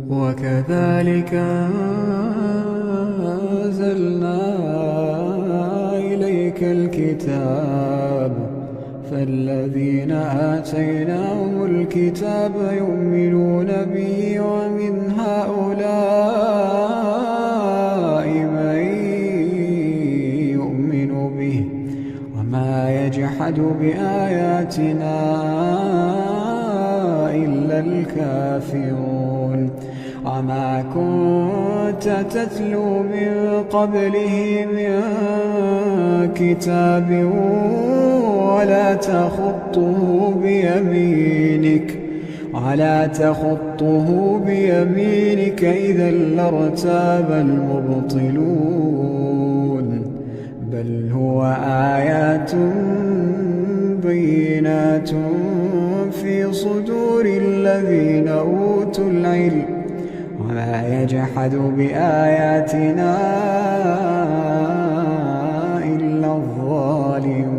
وكذلك أنزلنا إليك الكتاب فالذين آتيناهم الكتاب يؤمنون به ومن هؤلاء من يؤمن به وما يجحد بآياتنا إلا الكافرون وما كنت تتلو من قبله من كتاب ولا تخطه بيمينك إذا لارتاب المبطلون بل هو آيات بينات في صدور الذين أوتوا العلم وما يجحد بآياتنا إلا الظالمون.